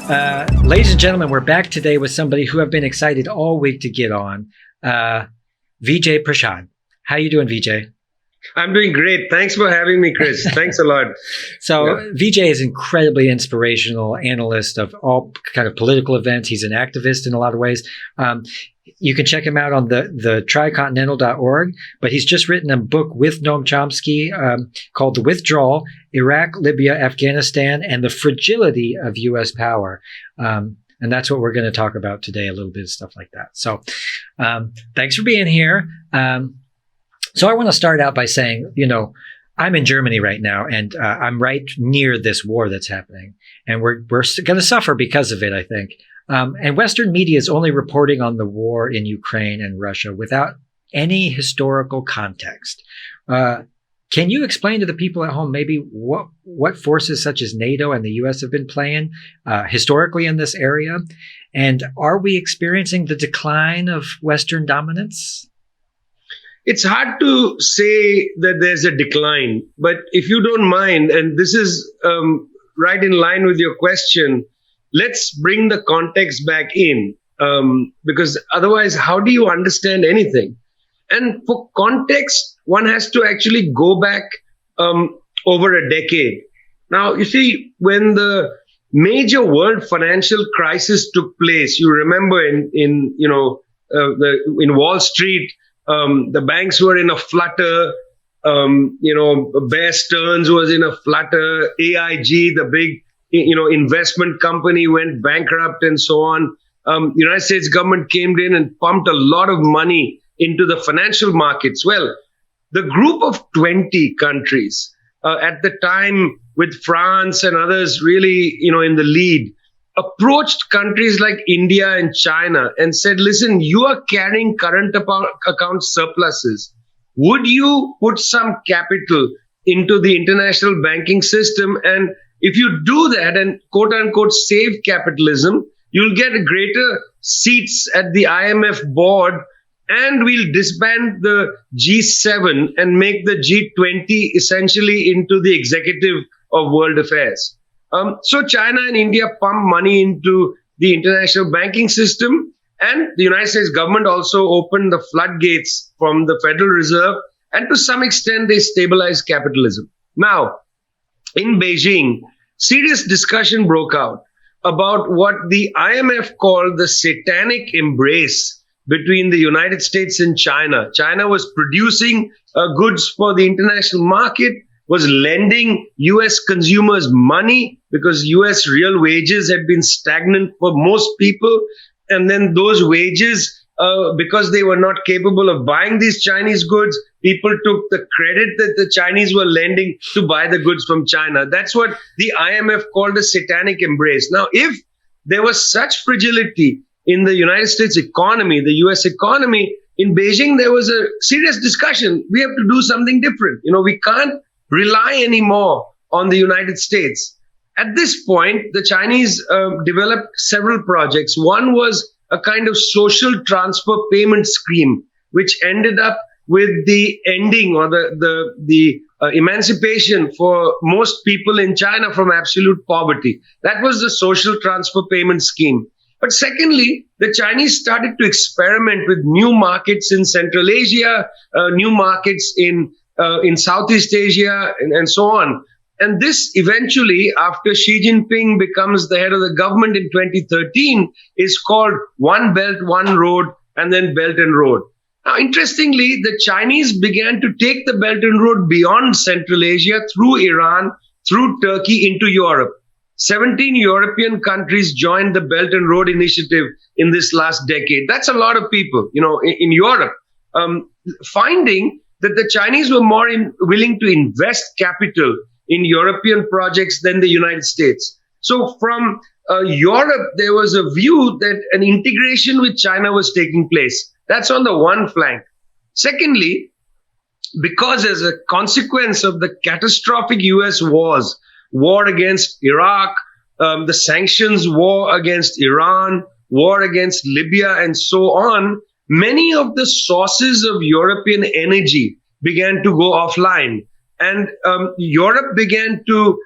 Ladies and gentlemen, we're back today with somebody who I've been excited all week to get on, Vijay Prashad. How you doing, Vijay? I'm doing great. Thanks for having me, Chris. Thanks a lot. So Vijay is an incredibly inspirational analyst of all kind of political events. He's an activist in a lot of ways. You can check him out on the tricontinental.org, but he's just written a book with Noam Chomsky called The Withdrawal, Iraq, Libya, Afghanistan, and the Fragility of U.S. Power. And that's what we're going to talk about today, a little bit of stuff like that. So thanks for being here. So I want to start out by saying, I'm in Germany right now, and I'm right near this war that's happening. And we're going to suffer because of it, I think. And Western media is only reporting on the war in Ukraine and Russia without any historical context. Can you explain to the people at home maybe what forces such as NATO and the U.S. have been playing historically in this area? And are we experiencing the decline of Western dominance? It's hard to say that there's a decline, but if you don't mind, and this is right in line with your question, let's bring the context back in, because otherwise, how do you understand anything? And for context, one has to actually go back over a decade. Now, you see, when the major world financial crisis took place, you remember in Wall Street, the banks were in a flutter. Bear Stearns was in a flutter. AIG, the big investment company, went bankrupt and so on. The United States government came in and pumped a lot of money into the financial markets. Well, the group of 20 countries at the time, with France and others really, in the lead, approached countries like India and China and said, listen, you are carrying current account surpluses. Would you put some capital into the international banking system? And if you do that and quote unquote save capitalism, you'll get greater seats at the IMF board, and we'll disband the G7 and make the G20 essentially into the executive of world affairs. So China and India pump money into the international banking system, and the United States government also opened the floodgates from the Federal Reserve, and to some extent they stabilized capitalism. Now, in Beijing, serious discussion broke out about what the IMF called the satanic embrace between the United States and China. China was producing goods for the international market, was lending U.S. consumers money because U.S. real wages had been stagnant for most people. And then those wages, because they were not capable of buying these Chinese goods, people took the credit that the Chinese were lending to buy the goods from China. That's what the IMF called a satanic embrace. Now, if there was such fragility in the United States economy, the U.S. economy, in Beijing, there was a serious discussion. We have to do something different. We can't rely anymore on the United States. At this point, the Chinese developed several projects. One was a kind of social transfer payment scheme, which ended up with the ending or the emancipation for most people in China from absolute poverty. That was the social transfer payment scheme. But secondly, the Chinese started to experiment with new markets in Central Asia, new markets in Southeast Asia, and so on. And this eventually, after Xi Jinping becomes the head of the government in 2013, is called One Belt, One Road, and then Belt and Road. Now, interestingly, the Chinese began to take the Belt and Road beyond Central Asia, through Iran, through Turkey, into Europe. 17 European countries joined the Belt and Road Initiative in this last decade. That's a lot of people, in Europe, finding that the Chinese were more willing to invest capital in European projects than the United States. So from Europe, there was a view that an integration with China was taking place. That's on the one flank. Secondly, because as a consequence of the catastrophic US wars, war against Iraq, the sanctions war against Iran, war against Libya, and so on, many of the sources of European energy began to go offline. And Europe began to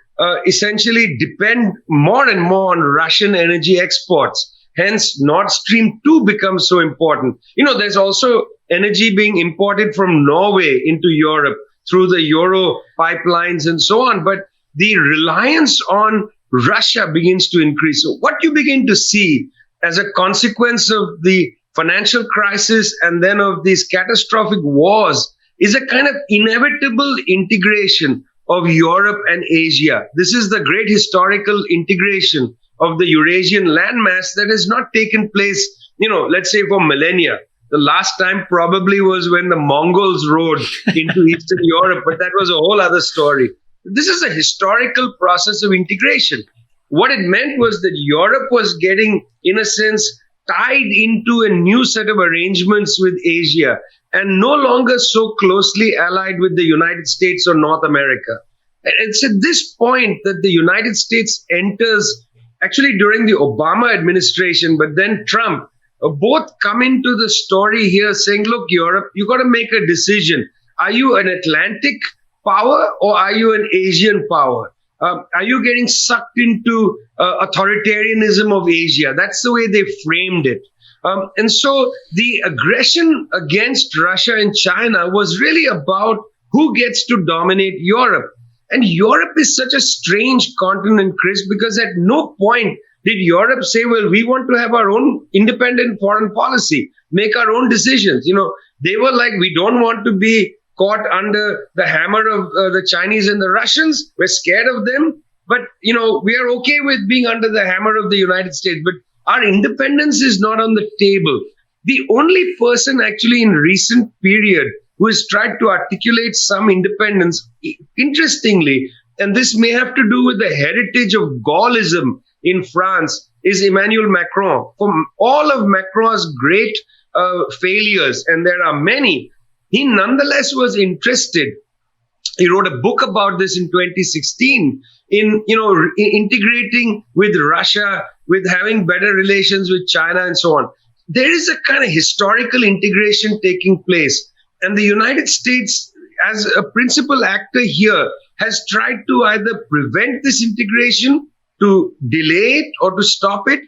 essentially depend more and more on Russian energy exports. Hence, Nord Stream 2 becomes so important. There's also energy being imported from Norway into Europe through the Euro pipelines and so on. But the reliance on Russia begins to increase. So what you begin to see as a consequence of the financial crisis and then of these catastrophic wars is a kind of inevitable integration of Europe and Asia. This is the great historical integration of the Eurasian landmass that has not taken place, let's say for millennia. The last time probably was when the Mongols rode into Eastern Europe, but that was a whole other story. This is a historical process of integration. What it meant was that Europe was getting, in a sense, tied into a new set of arrangements with Asia and no longer so closely allied with the United States or North America. And it's at this point that the United States enters, actually during the Obama administration, but then Trump, both come into the story here saying, look, Europe, you got to make a decision. Are you an Atlantic power or are you an Asian power? Are you getting sucked into authoritarianism of Asia? That's the way they framed it. And so the aggression against Russia and China was really about who gets to dominate Europe. And Europe is such a strange continent, Chris, because at no point did Europe say, well, we want to have our own independent foreign policy, make our own decisions. They were like, we don't want to be caught under the hammer of the Chinese and the Russians. We're scared of them. But, we are okay with being under the hammer of the United States. But our independence is not on the table. The only person actually in recent period who has tried to articulate some independence, interestingly, and this may have to do with the heritage of Gaullism in France, is Emmanuel Macron. From all of Macron's great failures, and there are many, he nonetheless was interested. He wrote a book about this in 2016 in integrating with Russia, with having better relations with China and so on. There is a kind of historical integration taking place. And the United States, as a principal actor here, has tried to either prevent this integration, to delay it, or to stop it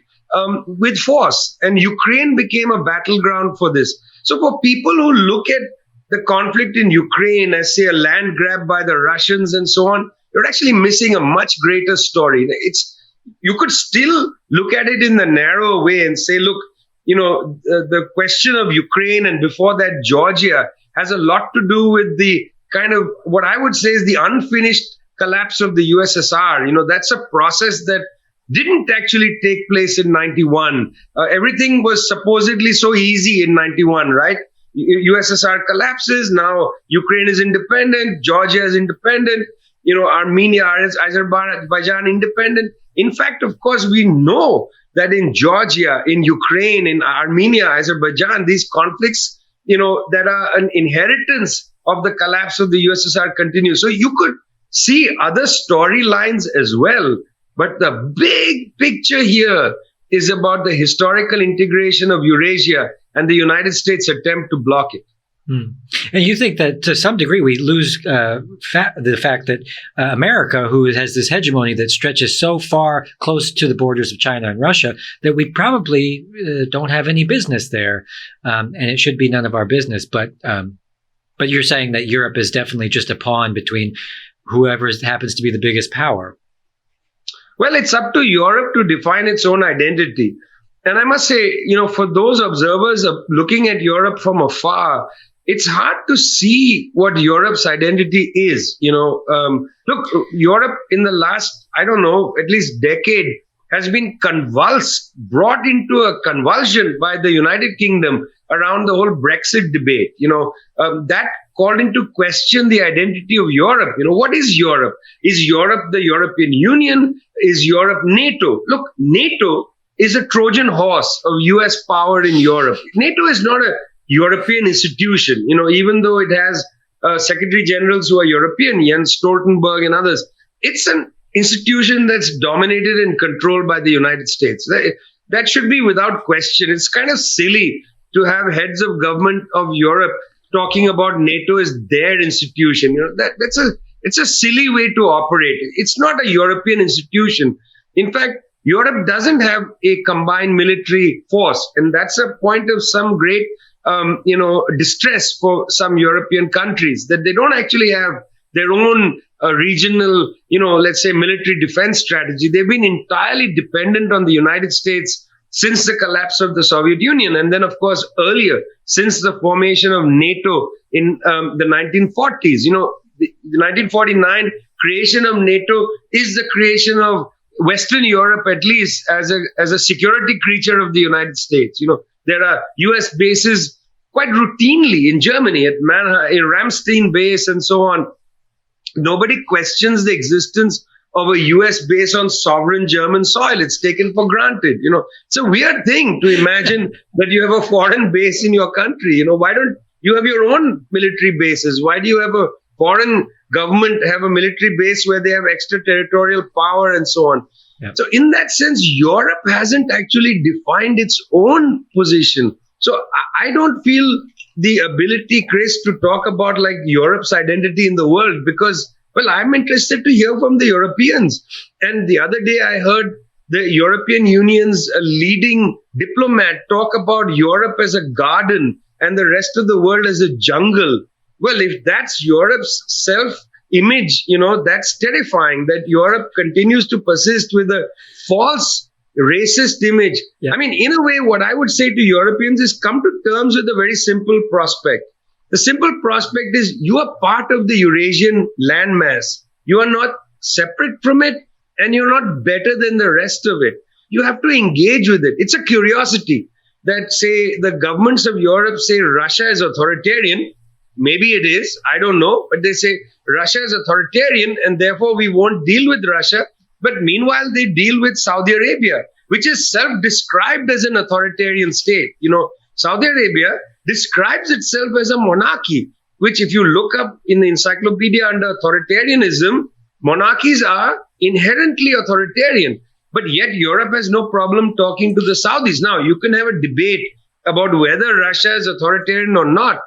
with force. And Ukraine became a battleground for this. So for people who look at the conflict in Ukraine as, say, a land grab by the Russians and so on, you're actually missing a much greater story. You could still look at it in the narrow way and say, look, the question of Ukraine and before that Georgia has a lot to do with the kind of what I would say is the unfinished collapse of the USSR. That's a process that didn't actually take place in 91. Everything was supposedly so easy in 91, right? USSR collapses. Now Ukraine is independent. Georgia is independent. Armenia, Azerbaijan independent. In fact, of course, we know that in Georgia, in Ukraine, in Armenia, Azerbaijan, these conflicts, that are an inheritance of the collapse of the USSR continue. So you could see other storylines as well. But the big picture here is about the historical integration of Eurasia and the United States' attempt to block it. And you think that to some degree we lose the fact that America, who has this hegemony that stretches so far close to the borders of China and Russia, that we probably don't have any business there, and it should be none of our business. But you're saying that Europe is definitely just a pawn between whoever happens to be the biggest power. Well, it's up to Europe to define its own identity. And I must say, for those observers looking at Europe from afar, it's hard to see what Europe's identity is. Look, Europe in the last, at least decade has been brought into a convulsion by the United Kingdom around the whole Brexit debate. That called into question the identity of Europe. What is Europe? Is Europe the European Union? Is Europe NATO? Look, NATO is a Trojan horse of US power in Europe. NATO is not a European institution, even though it has secretary generals who are European, Jens Stoltenberg and others. It's an institution that's dominated and controlled by the United States. That should be without question. It's kind of silly to have heads of government of Europe talking about NATO as their institution. It's a silly way to operate. It's not a European institution. In fact, Europe doesn't have a combined military force, and that's a point of some great, distress for some European countries, that they don't actually have their own regional, let's say, military defense strategy. They've been entirely dependent on the United States since the collapse of the Soviet Union, and then, of course, earlier, since the formation of NATO in the 1940s. The 1949 creation of NATO is the creation of Western Europe, at least as a security creature of the United States. There are US bases quite routinely in Germany, at Mannheim, in Ramstein base and so on. Nobody questions the existence of a US base on sovereign German soil. It's taken for granted. It's a weird thing to imagine that you have a foreign base in your country. Why don't you have your own military bases? Why do you have a foreign government have a military base where they have extraterritorial power and so on? Yep. So in that sense, Europe hasn't actually defined its own position. So I don't feel the ability, Chris, to talk about like Europe's identity in the world, because, well, I'm interested to hear from the Europeans. And the other day I heard the European Union's leading diplomat talk about Europe as a garden and the rest of the world as a jungle. Well, if that's Europe's self-image, that's terrifying, that Europe continues to persist with a false racist image. Yeah. I mean, in a way, what I would say to Europeans is come to terms with a very simple prospect. The simple prospect is you are part of the Eurasian landmass. You are not separate from it, and you're not better than the rest of it. You have to engage with it. It's a curiosity that, say, the governments of Europe say Russia is authoritarian. Maybe it is, I don't know, but they say Russia is authoritarian and therefore we won't deal with Russia. But meanwhile, they deal with Saudi Arabia, which is self-described as an authoritarian state. Saudi Arabia describes itself as a monarchy, which if you look up in the encyclopedia under authoritarianism, monarchies are inherently authoritarian. But yet Europe has no problem talking to the Saudis. Now, you can have a debate about whether Russia is authoritarian or not.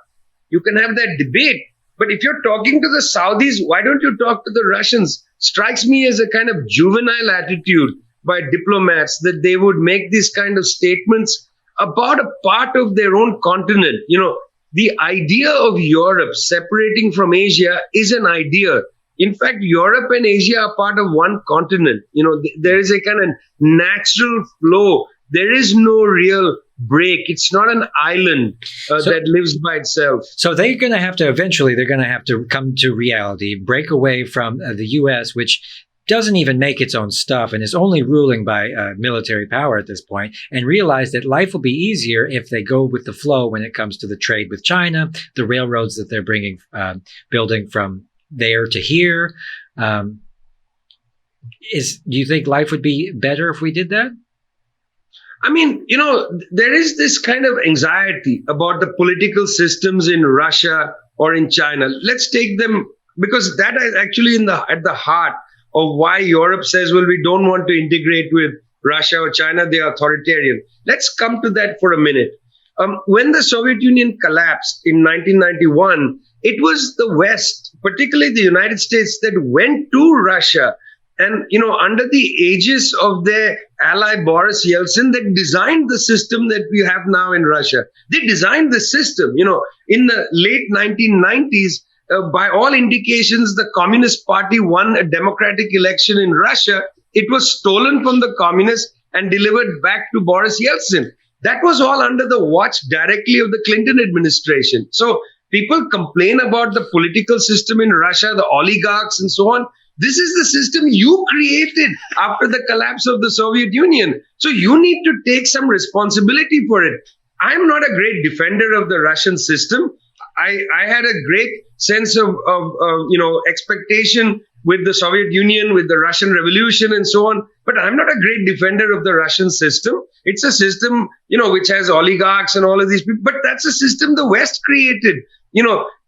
You can have that debate. But if you're talking to the Saudis, why don't you talk to the Russians? Strikes me as a kind of juvenile attitude by diplomats that they would make these kind of statements about a part of their own continent. The idea of Europe separating from Asia is an idea. In fact, Europe and Asia are part of one continent. There is a kind of natural flow. There is no real break. It's not an island that lives by itself. So they're going to have to come to reality, break away from the U.S., which doesn't even make its own stuff and is only ruling by military power at this point, and realize that life will be easier if they go with the flow when it comes to the trade with China, the railroads that they're building from there to here. Do you think life would be better if we did that? I mean, there is this kind of anxiety about the political systems in Russia or in China. Let's take them, because that is actually at the heart of why Europe says, well, we don't want to integrate with Russia or China. They are authoritarian. Let's come to that for a minute. When the Soviet Union collapsed in 1991, it was the West, particularly the United States, that went to Russia and, under the aegis of their ally Boris Yeltsin, that designed the system that we have now in Russia. They designed the system. In the late 1990s, by all indications, the Communist Party won a democratic election in Russia. It was stolen from the communists and delivered back to Boris Yeltsin. That was all under the watch directly of the Clinton administration. So people complain about the political system in Russia, the oligarchs and so on. This is the system you created after the collapse of the Soviet Union. So you need to take some responsibility for it. I'm not a great defender of the Russian system. I had a great sense of expectation with the Soviet Union, with the Russian Revolution and so on. But I'm not a great defender of the Russian system. It's a system, which has oligarchs and all of these people. But that's a system the West created,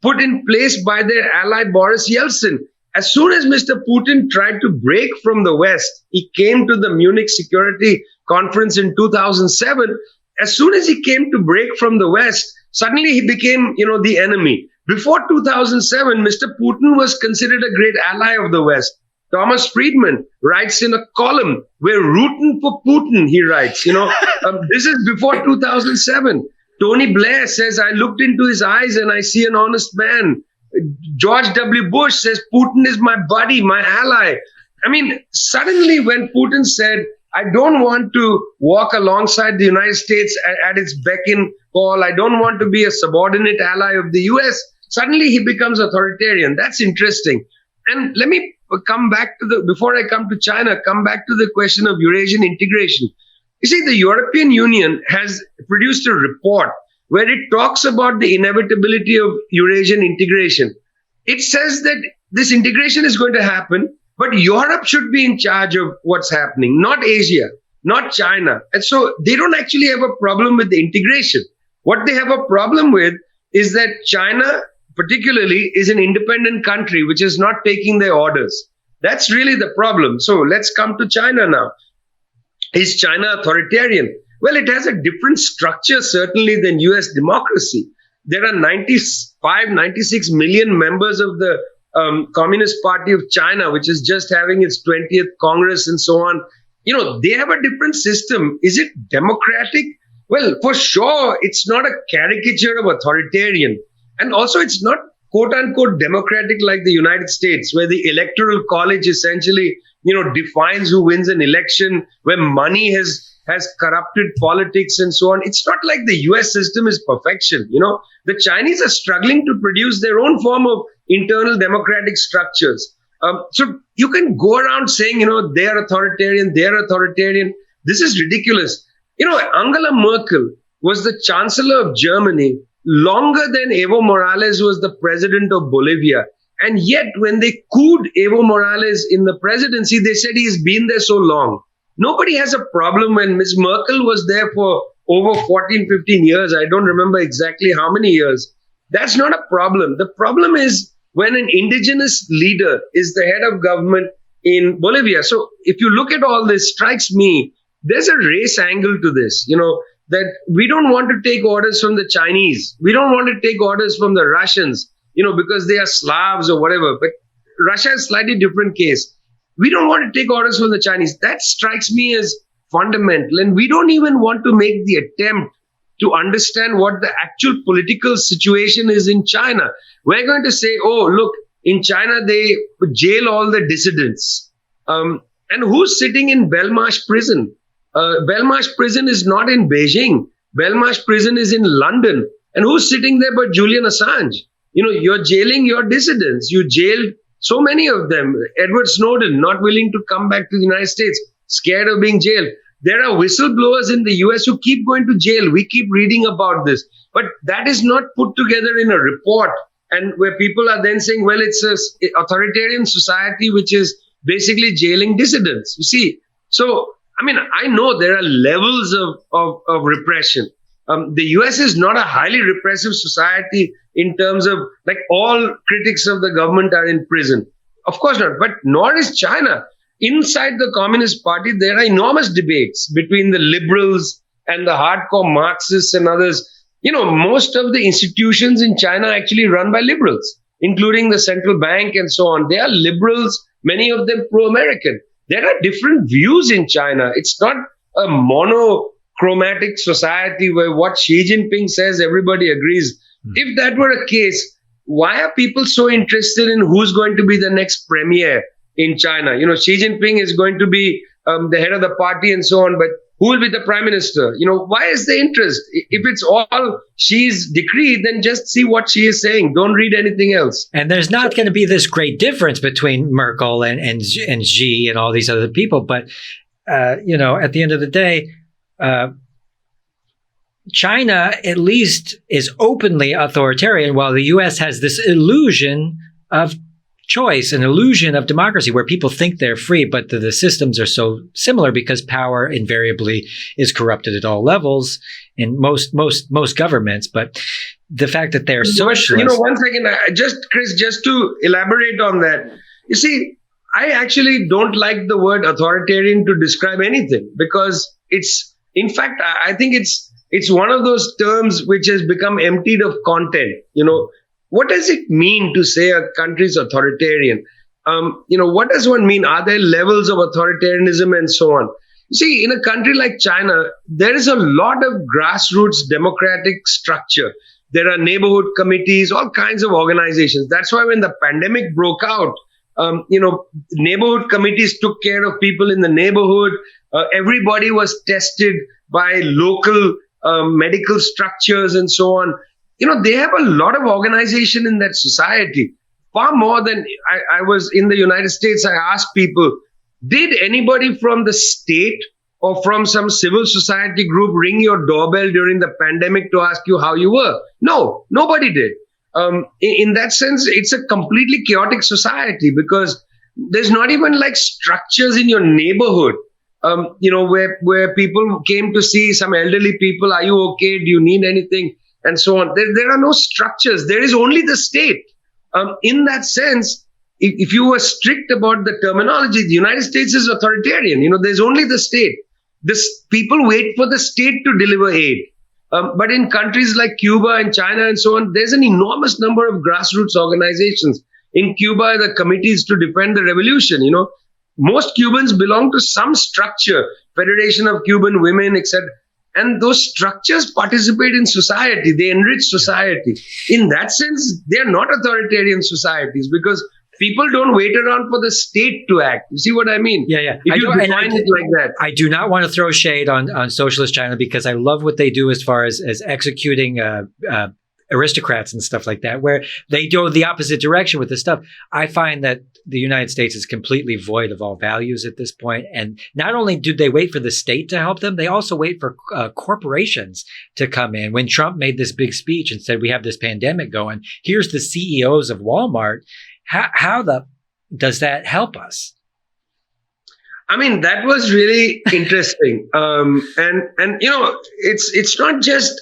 put in place by their ally Boris Yeltsin. As soon as Mr. Putin tried to break from the West, he came to the Munich Security Conference in 2007. As soon as he came to break from the West, suddenly he became, the enemy. Before 2007, Mr. Putin was considered a great ally of the West. Thomas Friedman writes in a column, "We're rooting for Putin," he writes. This is before 2007. Tony Blair says, "I looked into his eyes and I see an honest man." George W. Bush says, "Putin is my buddy, my ally." I mean, suddenly when Putin said, "I don't want to walk alongside the United States at its beck and call. I don't want to be a subordinate ally of the US," suddenly he becomes authoritarian. That's interesting. And let me come back to before I come to China, come back to the question of Eurasian integration. You see, the European Union has produced a report where it talks about the inevitability of Eurasian integration. It says that this integration is going to happen, but Europe should be in charge of what's happening, not Asia, not China. And so they don't actually have a problem with the integration. What they have a problem with is that China, particularly, is an independent country which is not taking their orders. That's really the problem. So let's come to China now. Is China authoritarian? Well, it has a different structure, certainly, than US democracy. There are 95, 96 million members of the Communist Party of China, which is just having its 20th Congress and so on. They have a different system. Is it democratic? Well, for sure, it's not a caricature of authoritarian. And also, it's not quote unquote democratic like the United States, where the electoral college essentially, defines who wins an election, where money has corrupted politics and so on. It's not like the US system is perfection. The Chinese are struggling to produce their own form of internal democratic structures. So you can go around saying, they're authoritarian. This is ridiculous. Angela Merkel was the chancellor of Germany longer than Evo Morales was the president of Bolivia. And yet, when they couped Evo Morales in the presidency, they said he's been there so long. Nobody has a problem when Ms. Merkel was there for over 14, 15 years. I don't remember exactly how many years. That's not a problem. The problem is when an indigenous leader is the head of government in Bolivia. So if you look at all this, strikes me, there's a race angle to this, that we don't want to take orders from the Chinese. We don't want to take orders from the Russians, because they are Slavs or whatever. But Russia is a slightly different case. We don't want to take orders from the Chinese. That strikes me as fundamental. And we don't even want to make the attempt to understand what the actual political situation is in China. We're going to say, oh, look, in China, they jail all the dissidents. And who's sitting in Belmarsh prison? Belmarsh prison is not in Beijing. Belmarsh prison is in London. And who's sitting there but Julian Assange? You're jailing your dissidents. You jailed so many of them. Edward Snowden, not willing to come back to the United States, scared of being jailed. There are whistleblowers in the US who keep going to jail. We keep reading about this. But that is not put together in a report, and where people are then saying, well, it's an authoritarian society which is basically jailing dissidents. You see, so, I know there are levels of repression. The US is not a highly repressive society in terms of, like, all critics of the government are in prison. Of course not, but nor is China. Inside the Communist Party, there are enormous debates between the liberals and the hardcore Marxists and others. Most of the institutions in China are actually run by liberals, including the central bank and so on. They are liberals, many of them pro-American. There are different views in China. It's not a monochromatic society where what Xi Jinping says, everybody agrees. If that were a case, why are people so interested in who's going to be the next premier in China? Xi Jinping is going to be the head of the party and so on, but who will be the prime minister? Why is the interest? If it's all Xi's decree, then just see what she is saying. Don't read anything else. And there's not going to be this great difference between Merkel and Xi and all these other people. But, at the end of the day, China at least is openly authoritarian, while the US has this illusion of choice, an illusion of democracy where people think they're free, but the systems are so similar because power invariably is corrupted at all levels in most governments. But the fact that they're socialist. One second, Chris, just to elaborate on that. You see, I actually don't like the word authoritarian to describe anything, because it's, in fact, I think it's one of those terms which has become emptied of content. what does it mean to say a country is authoritarian? What does one mean? Are there levels of authoritarianism and so on? You see, in a country like China, there is a lot of grassroots democratic structure. There are neighborhood committees, all kinds of organizations. That's why when the pandemic broke out, neighborhood committees took care of people in the neighborhood. Everybody was tested by local medical structures and so on. They have a lot of organization in that society, far more than I was in the United States. I asked people, did anybody from the state or from some civil society group ring your doorbell during the pandemic to ask you how you were? No, nobody did. In that sense, it's a completely chaotic society because there's not even like structures in your neighborhood, where people came to see some elderly people. Are you okay? Do you need anything? And so on. There are no structures. There is only the state. In that sense, if you were strict about the terminology, the United States is authoritarian. There's only the state. People wait for the state to deliver aid. But in countries like Cuba and China and so on, there's an enormous number of grassroots organizations. In Cuba, the committees to defend the revolution. Most Cubans belong to some structure, Federation of Cuban Women, etc. And those structures participate in society. They enrich society. In that sense, they are not authoritarian societies because people don't wait around for the state to act. You see what I mean? Yeah. If you define it like that. I do not want to throw shade on socialist China because I love what they do as far as executing aristocrats and stuff like that, where they go the opposite direction with this stuff. I find that the United States is completely void of all values at this point. And not only do they wait for the state to help them, they also wait for corporations to come in. When Trump made this big speech and said, we have this pandemic going, here's the CEOs of Walmart. How does that help us? I mean, that was really interesting. And it's not just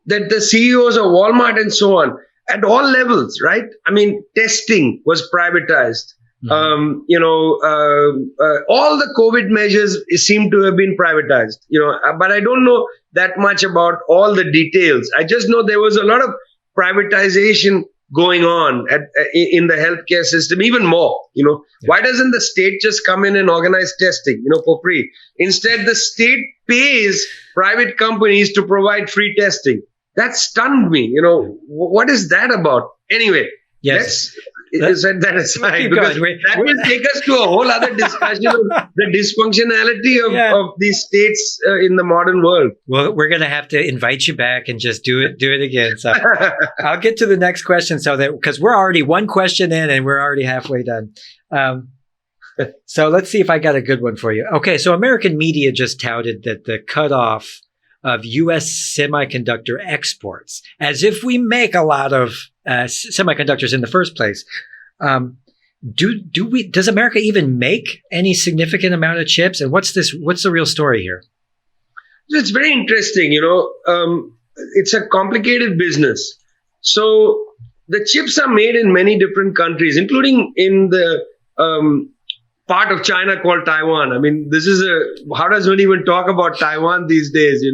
that the CEOs of Walmart and so on, at all levels, right? I mean, testing was privatized. Mm-hmm. All the COVID measures seem to have been privatized, but I don't know that much about all the details. I just know there was a lot of privatization going on in the healthcare system, even more. Yeah. Why doesn't the state just come in and organize testing, for free? Instead, the state pays private companies to provide free testing. That stunned me. What is that about? Anyway, yes. Let's set that aside because that will take us to a whole other discussion of the dysfunctionality of these states in the modern world. Well, we're going to have to invite you back and just do it again. So I'll get to the next question because we're already one question in and we're already halfway done. So let's see if I got a good one for you. Okay. So American media just touted that the cutoff of U.S. semiconductor exports, as if we make a lot of semiconductors in the first place. Does America even make any significant amount of chips? And what's the real story here? It's very interesting. It's a complicated business. So the chips are made in many different countries, including in the part of China called Taiwan. I mean, how does one even talk about Taiwan these days?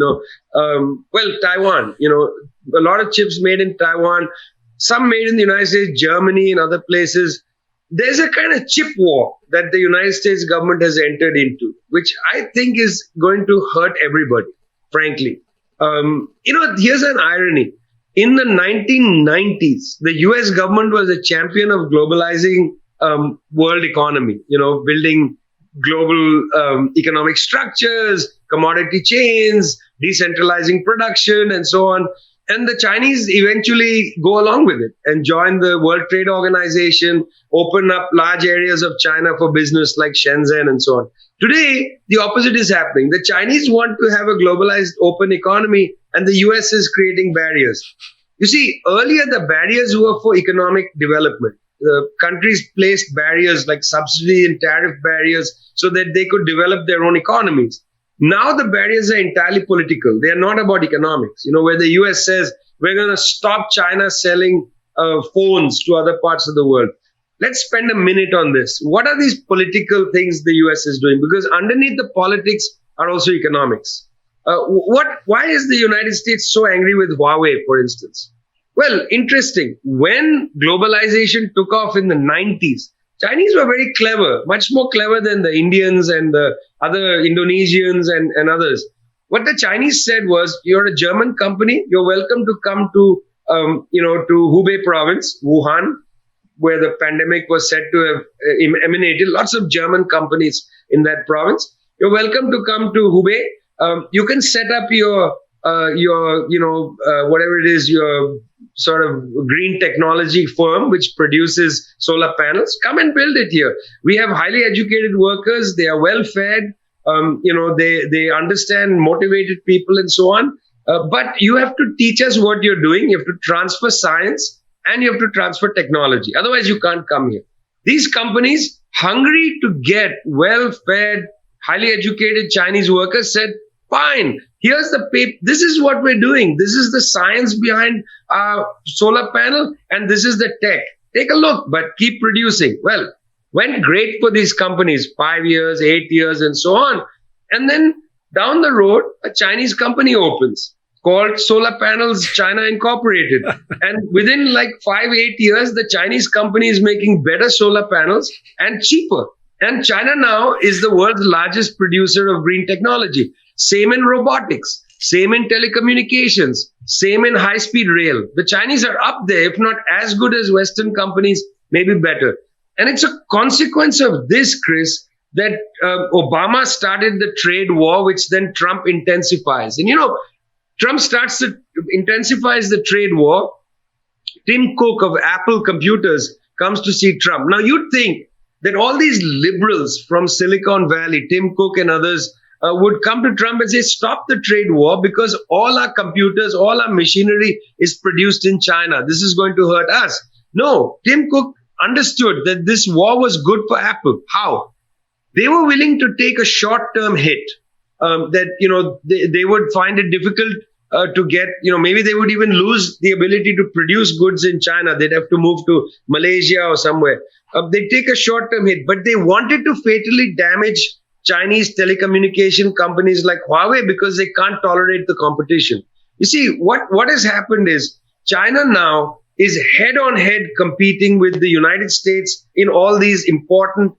Taiwan, a lot of chips made in Taiwan, some made in the United States, Germany, and other places. There's a kind of chip war that the United States government has entered into, which I think is going to hurt everybody, frankly. Here's an irony. In the 1990s, the US government was a champion of globalizing world economy, building global economic structures, commodity chains, decentralizing production, and so on. And the Chinese eventually go along with it and join the World Trade Organization, open up large areas of China for business like Shenzhen and so on. Today, the opposite is happening. The Chinese want to have a globalized open economy, and the US is creating barriers. You see, earlier the barriers were for economic development. The countries placed barriers like subsidy and tariff barriers so that they could develop their own economies. Now the barriers are entirely political. They are not about economics. Where the US says, we're going to stop China selling phones to other parts of the world. Let's spend a minute on this. What are these political things the US is doing? Because underneath the politics are also economics. Why is the United States so angry with Huawei, for instance? Well, interesting. When globalization took off in the 90s, Chinese were very clever, much more clever than the Indians and the other Indonesians and others. What the Chinese said was, you're a German company, you're welcome to come to, to Hubei province, Wuhan, where the pandemic was said to have emanated. Lots of German companies in that province. You're welcome to come to Hubei. You can set up your whatever it is, your sort of green technology firm which produces solar panels. Come and build it here. We have highly educated workers. They are well fed. They understand motivated people and so on. But you have to teach us what you're doing. You have to transfer science and you have to transfer technology. Otherwise, you can't come here. These companies, hungry to get well fed, highly educated Chinese workers, said, fine, here's the paper. This is what we're doing. This is the science behind our solar panel, and this is the tech. Take a look, but keep producing. Well, went great for these companies, 5 years, 8 years, and so on. And then down the road, a Chinese company opens called Solar Panels China Incorporated. And within like 5-8 years, the Chinese company is making better solar panels and cheaper. And China now is the world's largest producer of green technology. Same in robotics, same in telecommunications, same in high-speed rail. The Chinese are up there, if not as good as Western companies, maybe better. And it's a consequence of this, Chris, that Obama started the trade war, which then Trump intensifies. And Trump intensifies the trade war. Tim Cook of Apple Computers comes to see Trump. Now, you'd think that all these liberals from Silicon Valley, Tim Cook and others, would come to Trump and say, stop the trade war because all our computers, all our machinery is produced in China. This is going to hurt us. No, Tim Cook understood that this war was good for Apple. How? They were willing to take a short-term hit they would find it difficult to get, maybe they would even lose the ability to produce goods in China. They'd have to move to Malaysia or somewhere. They'd take a short-term hit, but they wanted to fatally damage Chinese telecommunication companies like Huawei because they can't tolerate the competition. You see, what has happened is China now is head-on-head competing with the United States in all these important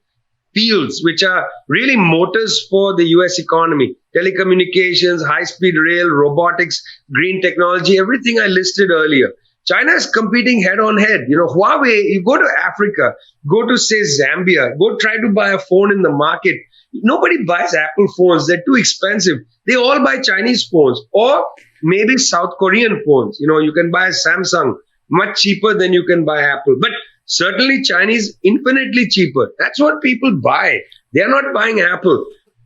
fields, which are really motors for the US economy. Telecommunications, high-speed rail, robotics, green technology, everything I listed earlier. China is competing head-on-head. Huawei, you go to Africa, go to, say, Zambia, go try to buy a phone in the market. Nobody buys Apple phones. They're too expensive. They all buy Chinese phones or maybe South Korean phones. You can buy a Samsung much cheaper than you can buy Apple. But certainly Chinese infinitely cheaper. That's what people buy. They're not buying Apple.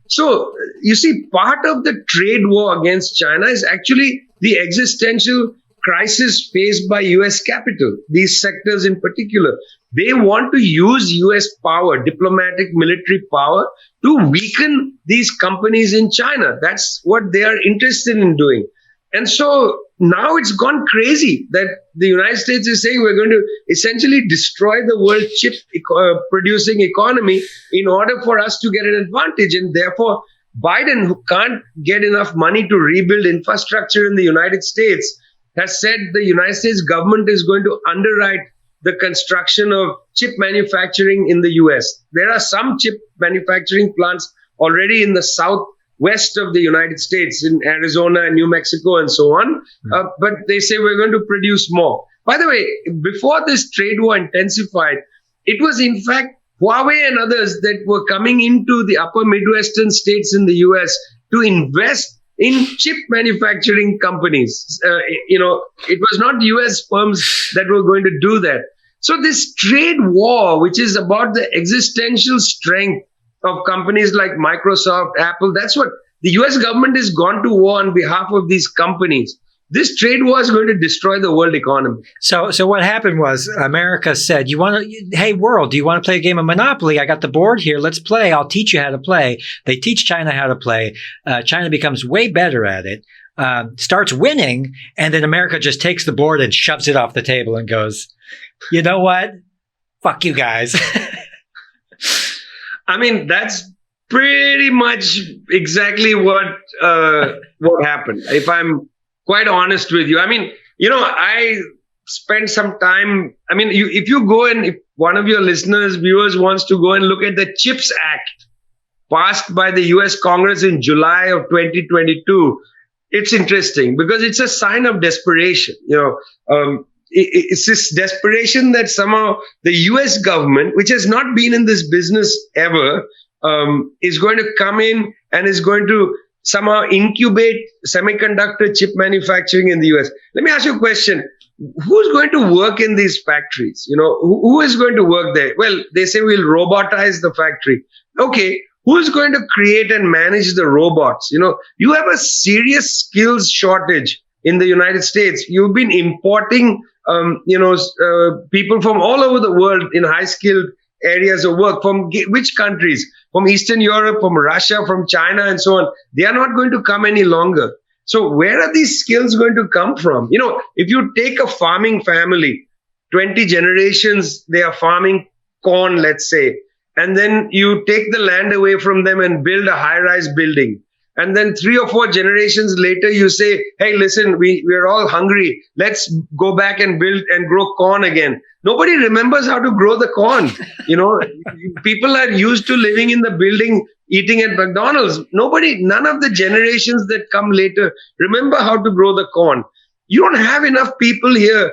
So you see, part of the trade war against China is actually the existential crisis faced by US capital, these sectors in particular. They want to use US power, diplomatic, military power, to weaken these companies in China. That's what they are interested in doing. And so now it's gone crazy that the United States is saying we're going to essentially destroy the world chip producing economy in order for us to get an advantage. And therefore, Biden, who can't get enough money to rebuild infrastructure in the United States, has said the United States government is going to underwrite the construction of chip manufacturing in the US. There are some chip manufacturing plants already in the southwest of the United States, in Arizona and New Mexico and so on. But they say we're going to produce more. By the way, before this trade war intensified, it was in fact Huawei and others that were coming into the upper Midwestern states in the US to invest in chip manufacturing companies. It was not US firms that were going to do that. So this trade war, which is about the existential strength of companies like Microsoft, Apple, that's what the US government has gone to war on behalf of these companies. This trade war is going to destroy the world economy. So what happened was America said, hey, world, do you want to play a game of Monopoly? I got the board here. Let's play. I'll teach you how to play. They teach China how to play. China becomes way better at it, starts winning. And then America just takes the board and shoves it off the table and goes, you know what? Fuck you guys. I mean, that's pretty much exactly what happened. If I'm quite honest with you. I mean, I spend some time. I mean, if you go and if one of your listeners, viewers wants to go and look at the CHIPS Act passed by the US Congress in July of 2022, it's interesting because it's a sign of desperation. It's this desperation that somehow the US government, which has not been in this business ever, is going to come in and is going to somehow incubate semiconductor chip manufacturing in the US. Let me ask you a question. Who's going to work in these factories? Who is going to work there? Well, they say we'll robotize the factory. Okay. Who's going to create and manage the robots? You have a serious skills shortage in the United States. You've been importing, people from all over the world in high-skilled areas of work. From which countries? From Eastern Europe, from Russia, from China, and so on. They are not going to come any longer. So where are these skills going to come from? If you take a farming family, 20 generations, they are farming corn, let's say. And then you take the land away from them and build a high-rise building. And then 3 or 4 generations later, you say, hey, listen, we're all hungry. Let's go back and build and grow corn again. Nobody remembers how to grow the corn. People are used to living in the building, eating at McDonald's. None of the generations that come later remember how to grow the corn. You don't have enough people here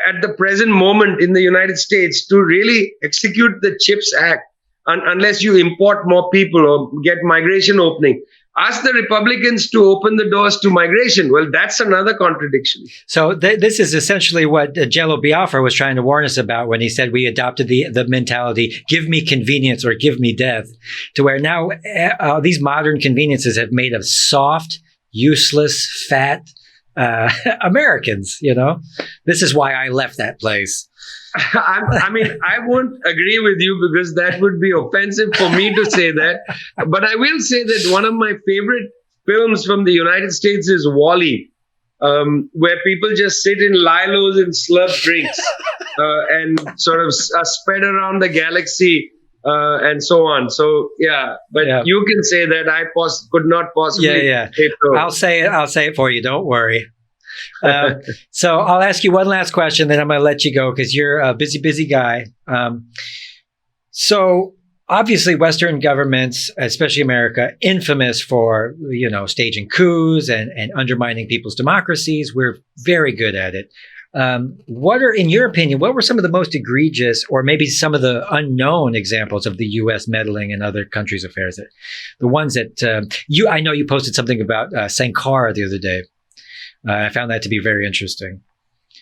at the present moment in the United States to really execute the CHIPS Act. Unless you import more people or get migration opening. Ask the Republicans to open the doors to migration. Well, that's another contradiction. So this is essentially what Jello Biafra was trying to warn us about when he said we adopted the mentality, give me convenience or give me death, to where now these modern conveniences have made us soft, useless, fat Americans. This is why I left that place. I won't agree with you because that would be offensive for me to say that. But I will say that one of my favorite films from the United States is WALL-E, where people just sit in lilos and slurp drinks and sort of are sped around the galaxy and so on. So, you can say that. I could not possibly. Yeah. I'll say it for you. Don't worry. So I'll ask you one last question, then I'm going to let you go because you're a busy guy. So obviously Western governments, especially America, infamous for, staging coups and undermining people's democracies. We're very good at it. In your opinion, what were some of the most egregious or maybe some of the unknown examples of the U.S. meddling in other countries' affairs? The ones that I know you posted something about Sankara the other day. I found that to be very interesting.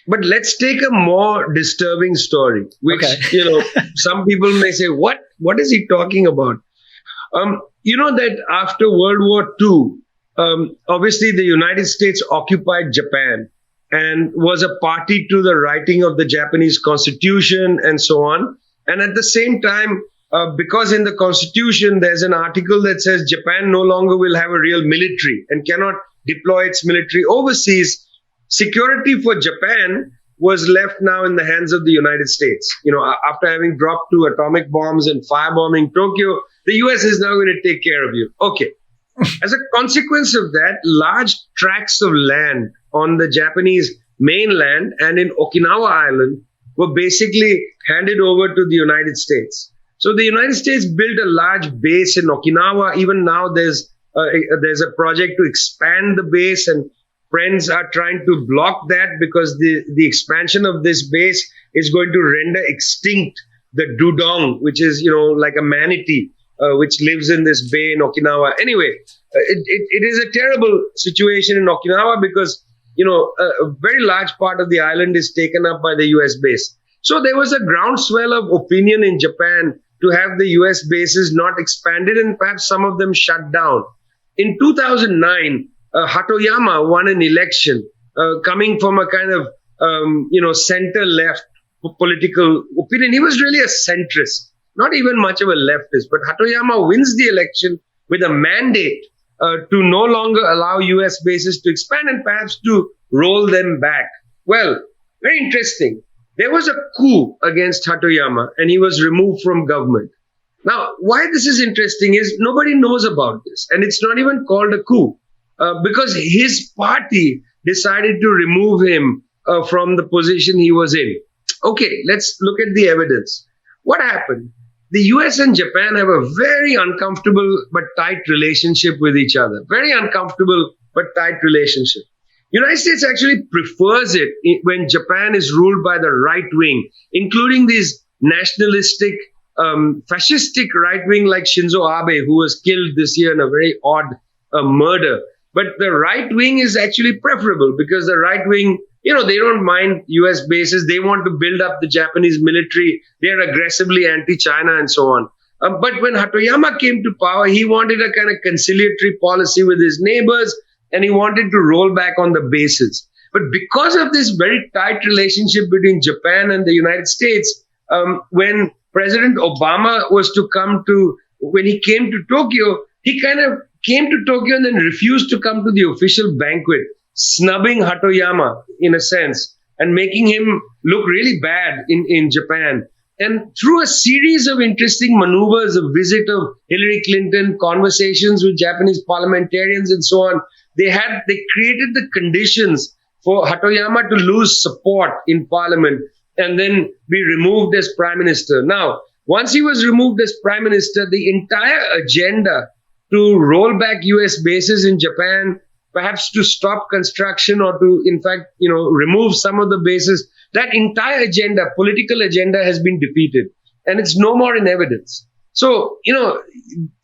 But let's take a more disturbing story, which, some people may say, what is he talking about? That after World War II, obviously the United States occupied Japan and was a party to the writing of the Japanese Constitution and so on. And at the same time, because in the Constitution, there's an article that says Japan no longer will have a real military and cannot deploy its military overseas. Security for Japan was left now in the hands of the United States. After having dropped 2 atomic bombs and firebombing Tokyo, the US is now going to take care of you. Okay. As a consequence of that, large tracts of land on the Japanese mainland and in Okinawa Island were basically handed over to the United States. So the United States built a large base in Okinawa. Even now there's a project to expand the base, and friends are trying to block that because the expansion of this base is going to render extinct the dugong, which is, like a manatee, which lives in this bay in Okinawa. Anyway, it is a terrible situation in Okinawa because, a very large part of the island is taken up by the US base. So there was a groundswell of opinion in Japan to have the US bases not expanded and perhaps some of them shut down. In 2009, Hatoyama won an election coming from a kind of, center-left political opinion. He was really a centrist, not even much of a leftist. But Hatoyama wins the election with a mandate to no longer allow US bases to expand and perhaps to roll them back. Well, very interesting. There was a coup against Hatoyama and he was removed from government. Now, why this is interesting is nobody knows about this, and it's not even called a coup because his party decided to remove him from the position he was in. Okay, let's look at the evidence. What happened? The US and Japan have a very uncomfortable but tight relationship with each other. Very uncomfortable but tight relationship. United States actually prefers it when Japan is ruled by the right wing, including these nationalistic, fascistic right wing like Shinzo Abe, who was killed this year in a very odd murder. But the right wing is actually preferable because the right wing, they don't mind US bases. They want to build up the Japanese military. They're aggressively anti-China and so on. But when Hatoyama came to power, he wanted a kind of conciliatory policy with his neighbors, and he wanted to roll back on the bases. But because of this very tight relationship between Japan and the United States, when President Obama when he came to Tokyo, he kind of came to Tokyo and then refused to come to the official banquet, snubbing Hatoyama in a sense and making him look really bad in Japan. And through a series of interesting maneuvers, a visit of Hillary Clinton, conversations with Japanese parliamentarians and so on, they created the conditions for Hatoyama to lose support in parliament and then be removed as prime minister. Now, once he was removed as prime minister, the entire agenda to roll back US bases in Japan, perhaps to stop construction or to, in fact, remove some of the bases, that entire agenda, political agenda, has been defeated. And it's no more in evidence. So,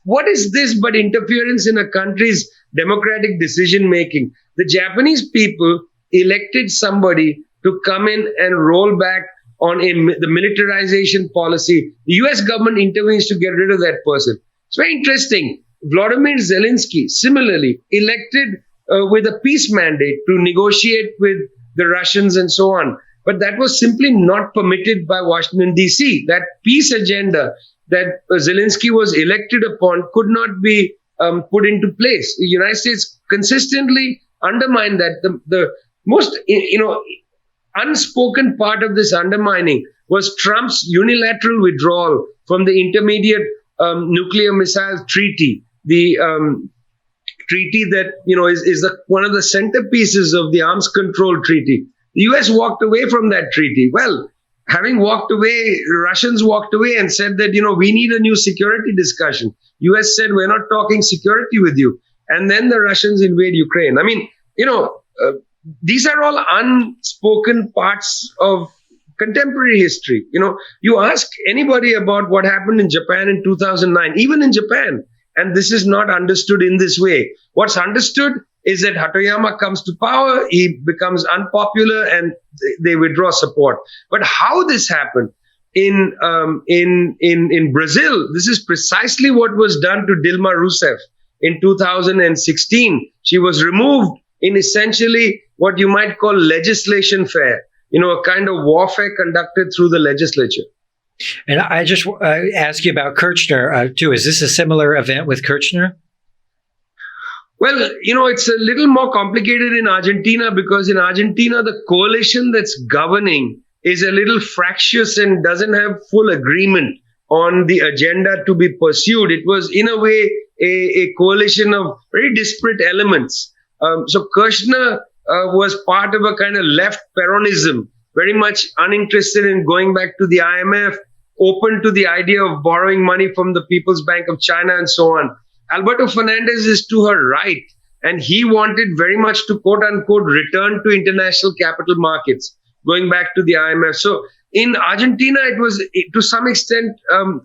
what is this but interference in a country's democratic decision making? The Japanese people elected somebody to come in and roll back on the militarization policy. The US government intervenes to get rid of that person. It's very interesting. Vladimir Zelensky, similarly, elected with a peace mandate to negotiate with the Russians and so on. But that was simply not permitted by Washington, D.C. That peace agenda that Zelensky was elected upon could not be put into place. The United States consistently undermined that. The most unspoken part of this undermining was Trump's unilateral withdrawal from the Intermediate Nuclear Missile Treaty, the treaty that is one of the centerpieces of the Arms Control Treaty. The US walked away from that treaty. Well, having walked away, Russians walked away and said that, we need a new security discussion. US said, we're not talking security with you. And then the Russians invade Ukraine. I mean, these are all unspoken parts of contemporary history. You ask anybody about what happened in Japan in 2009, even in Japan, and this is not understood in this way. What's understood is that Hatoyama comes to power, he becomes unpopular, and they withdraw support. But how this happened in Brazil, this is precisely what was done to Dilma Rousseff in 2016. She was removed in essentially what you might call legislation fair, a kind of warfare conducted through the legislature. And I just ask you about Kirchner, too. Is this a similar event with Kirchner? Well, it's a little more complicated in Argentina because in Argentina, the coalition that's governing is a little fractious and doesn't have full agreement on the agenda to be pursued. It was, in a way, a coalition of very disparate elements. So Kirchner was part of a kind of left Peronism, very much uninterested in going back to the IMF, open to the idea of borrowing money from the People's Bank of China and so on. Alberto Fernandez is to her right, and he wanted very much to, quote unquote, return to international capital markets, going back to the IMF. So in Argentina, it was to some extent,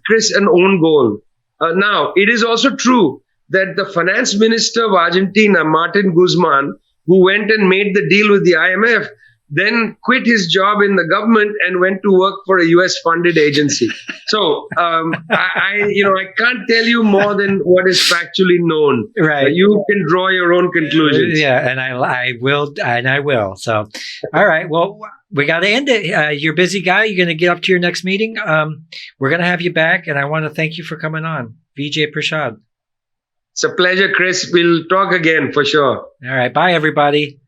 Chris, an own goal. Now, it is also true that the finance minister of Argentina, Martin Guzman, who went and made the deal with the IMF, then quit his job in the government and went to work for a US-funded agency. So I can't tell you more than what is factually known. Right. You can draw your own conclusions. Yeah, and I will. So, all right. Well, we got to end it. You're a busy guy. You're going to get up to your next meeting. We're going to have you back, and I want to thank you for coming on, Vijay Prashad. It's a pleasure, Chris. We'll talk again for sure. All right. Bye, everybody.